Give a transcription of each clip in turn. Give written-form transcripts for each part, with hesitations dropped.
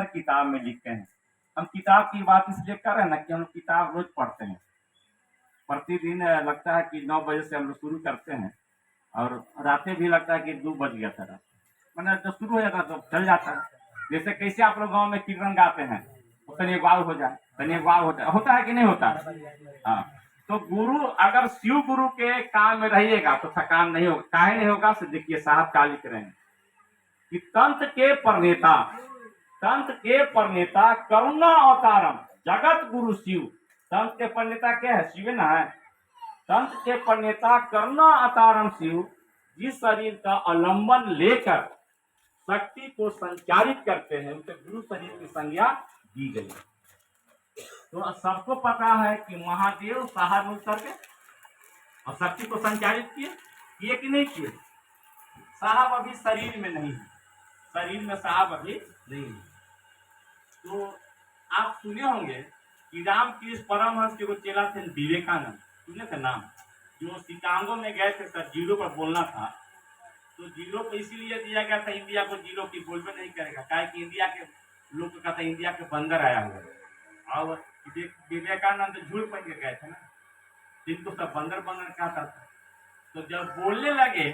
किताब में लिखते हैं। हम किताब की बात इसलिए कर रहे हैं ना कि हम किताब रोज पढ़ते हैं प्रतिदिन। लगता है कि 9 बजे से हम लोग शुरू करते हैं और रातें भी लगता है कि 2 बज गया था रात, मैंने जब शुरू हो जाता है तो चल जाता है। जैसे कैसे आप लोग गाँव में कीर्तन गाते हैं तो तनी एक बार हो जाए, तनी एक बार होता है कि नहीं होता। हाँ, तो गुरु अगर शिव गुरु के काम में रहिएगा तो थकान नहीं होगा। काहे नहीं होगा से देखिए साहब क्या लिख रहे हैं कि तंत्र के प्रणेता करुणा अवतारम जगत गुरु शिव। तंत्र के प्रणेता क्या है? शिव ना है। तंत्र के प्रणेता करुणा अवतारम शिव जिस शरीर का अवलंबन लेकर शक्ति को संचारित करते हैं उसे गुरु शरीर की संज्ञा दी गई। तो सबको पता है कि महादेव साहब में उतर के और शक्ति को संचारित किए कि नहीं किए। साहब अभी शरीर में नहीं है, शरीर में साहब अभी नहीं है। तो आप सुने होंगे कि रामकृष्ण परमहंस के वो चेला थे विवेकानंद, सुने थे नाम, जो शिकागो में गए थे सर जीरो पर बोलना था। तो जीरो को इसीलिए दिया गया था इंडिया को जीरो की बोलबे नहीं करेगा, काहे कि इंडिया के लोग का था इंडिया के बंदर आया हुआ। और विवेकानंद झूठ पहन के गए थे ना, जिनको सब बंदर बंदर कहता था। तो जब बोलने लगे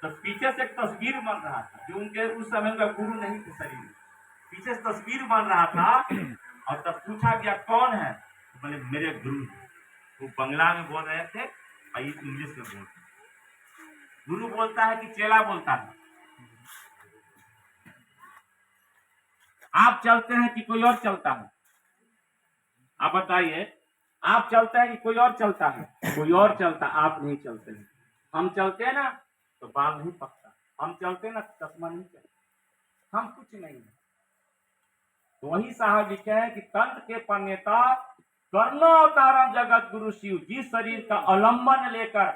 तो पीछे से एक तस्वीर बन रहा था, जो उनके उस समय का गुरु नहीं थे शरीर में, पीछे से तस्वीर बन रहा था। और तब पूछा गया कौन है, तो बोले मेरे गुरु। वो बंगला में बोल रहे थे और ये इंग्लिश में बोल रहे। गुरु बोलता है कि चेला बोलता है। आप चलते हैं कि कोई और चलता है? आप बताइए, आप चलते हैं कि कोई और चलता है? कोई और चलता, आप नहीं चलते हैं। हम चलते हैं ना तो बाल नहीं पकता, हम चलते हैं ना चश्मा नहीं चलता, हम कुछ नहीं है। तो वही साहब लिखे हैं कि तंत्र के प्रणेता करुणा अवतारम जगत गुरु शिव जिस शरीर का अवलंबन लेकर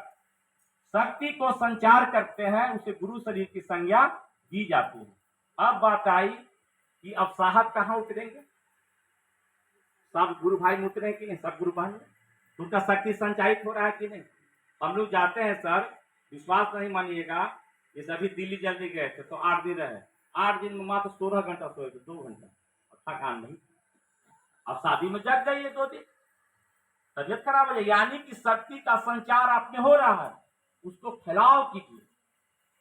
शक्ति को संचार करते हैं उसे गुरु शरीर की संज्ञा दी जाती है। अब बात आई कि अब साहब कहाँ उतरेंगे? सब गुरु भाई में उतरे कि नहीं? सब गुरु भाई में उनका शक्ति संचारित हो रहा है कि नहीं? हम लोग जाते हैं सर, विश्वास नहीं मानिएगा, ये सभी दिल्ली जल्दी गए थे तो 8 दिन रहे, 8 दिन में मात्र 16 घंटा सोए थे, 2 घंटा, थकान नहीं। अब शादी में जग जाइए 2 दिन, तबियत खराब हो जाए। यानी कि शक्ति का संचार आप में हो रहा है, उसको फैलाव कीजिए।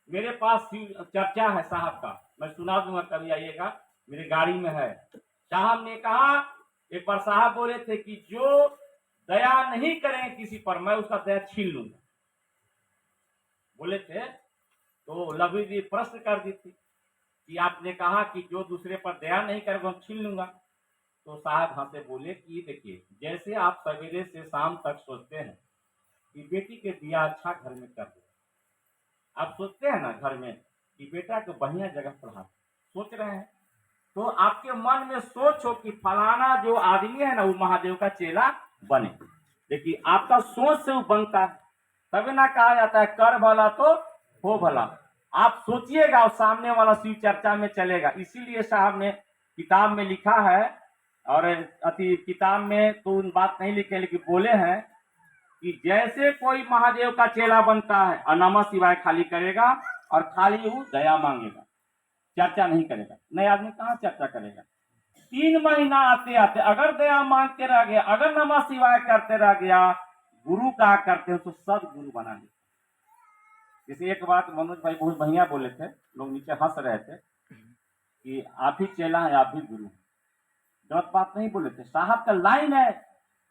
मेरे पास चर्चा है साहब का, मैं सुना दूंगा, कभी आइएगा, मेरी गाड़ी में है। साहब ने कहा, एक बार साहब बोले थे कि जो दया नहीं करेंगे किसी पर मैं उसका दया छीन लूंगा, बोले थे। तो लवी जी प्रश्न कर दी थी कि आपने कहा कि जो दूसरे पर दया नहीं करेगा हम छीन लूंगा। तो साहब हंसे बोले कि देखिए, जैसे आप सवेरे से शाम तक सोचते हैं कि बेटी के दिया अच्छा घर में कर दे, आप सोचते हैं ना घर में कि बेटा को बढ़िया जगह पढ़ा, सोच रहे हैं, तो आपके मन में सोच हो कि फलाना जो आदमी है ना वो महादेव का चेला बने। देखिए आपका सोच से वो बनता है, तभी ना कहा जाता है कर भला तो हो भला। आप सोचिएगा और सामने वाला शिव चर्चा में चलेगा। इसीलिए साहब ने किताब में लिखा है, और अति किताब में तो उन बात नहीं लिखे, लेकिन बोले हैं कि जैसे कोई महादेव का चेला बनता है और नमः शिवाय खाली करेगा और खाली वो दया मांगेगा, चर्चा नहीं करेगा। नए आदमी कहाँ चर्चा करेगा? 3 महीना आते आते अगर दया मांगते रह गया, अगर नमः शिवाय करते रह गया, गुरु का करते हो तो सब गुरु बना देते। जैसे एक बात मनोज भाई बहुत बढ़िया बोले थे, लोग नीचे हंस रहे थे कि आप ही चेला है आप ही गुरु, गलत बात नहीं बोले थे। साहब का लाइन है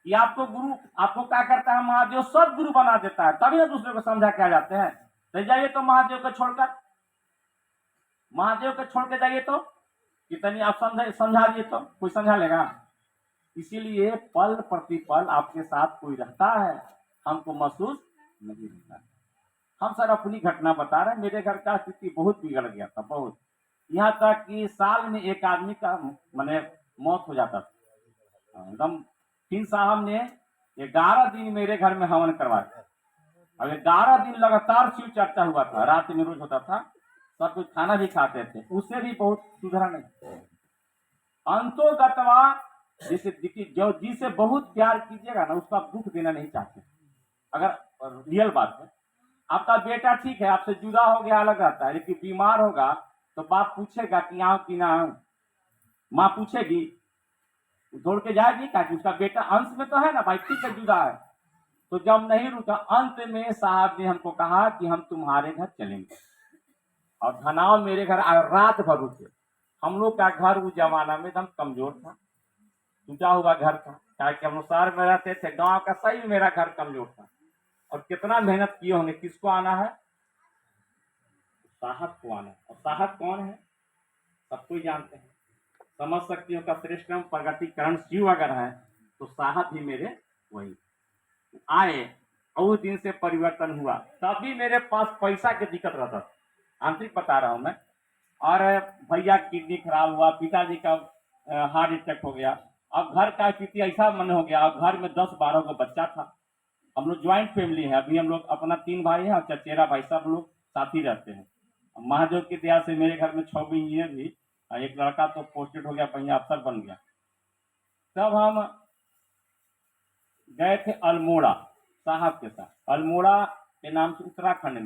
कि आपको गुरु, आपको क्या करता है महादेव सब गुरु बना देता है, तभी ना दूसरे को समझा क्या जाते हैं। तो जाइए तो महादेव को छोड़कर, महादेव को छोड़ के जाइए तो कितनी आप समझा दिए तो कोई समझा लेगा? इसीलिए पल प्रतिपल आपके साथ कोई रहता है, हमको महसूस नहीं होता। हम सर अपनी घटना बता रहे हैं, मेरे घर का स्थिति बहुत बिगड़ गया था, बहुत, यहाँ तक कि साल में एक आदमी का मैंने मौत हो जाता था एकदम। फिर साहब ने 11 दिन मेरे घर में हवन करवाया। अब 11 दिन लगातार शिव चर्चा हुआ था, रात में रोज होता था, सब कुछ खाना भी खाते थे, उससे भी बहुत सुधरा नहीं। अंतोगतवा जिसे जो जिसे बहुत प्यार कीजिएगा ना उसका दुख देना नहीं चाहते। अगर रियल बात है, आपका बेटा ठीक है आपसे जुदा हो गया अलग रहता है, लेकिन बीमार होगा तो बाप पूछेगा कि आओ कि ना आऊं, माँ पूछेगी, दौड़ के जाएगी क्या कि उसका बेटा अंश में तो है ना भाई, ठीक है जुदा है। तो जब नहीं रुका, अंत में साहब ने हमको कहा कि हम तुम्हारे घर चलेंगे, और धनाव मेरे घर रात भर रुके। हम लोग का घर उस जमाना में एकदम कमजोर था, टूटा हुआ घर था, ताकि हम लोग शहर में रहते थे, गांव का सही मेरा घर कमजोर था। और कितना मेहनत किए होंगे, किसको आना है, साहब को आना है। और साहब कौन है, सब कोई जानते हैं। समझ शक्तियों का श्रेष्ठतम प्रगतिकरण शिव अगर है तो साहब भी मेरे वही आए। और उस दिन से परिवर्तन हुआ। तभी मेरे पास पैसा की दिक्कत रहता था, आंतरिक बता रहा हूं मैं। और भैया किडनी खराब हुआ, पिताजी का हार्ट अटैक हो गया। अब घर का स्थिति ऐसा मन हो गया, अब घर में 10-12 को बच्चा था। हम लोग ज्वाइंट फैमिली है, अभी हम लोग अपना 3 भाई है और चचेरा भाई, सब लोग साथ ही रहते हैं। महादेव की दया से मेरे घर में 6 इंजीनियर भी, एक लड़का तो पोस्टेड हो गया, बढ़िया अफसर बन गया। तब हम गए थे अल्मोड़ा साहब के साथ, अल्मोड़ा के नाम से उत्तराखंड में।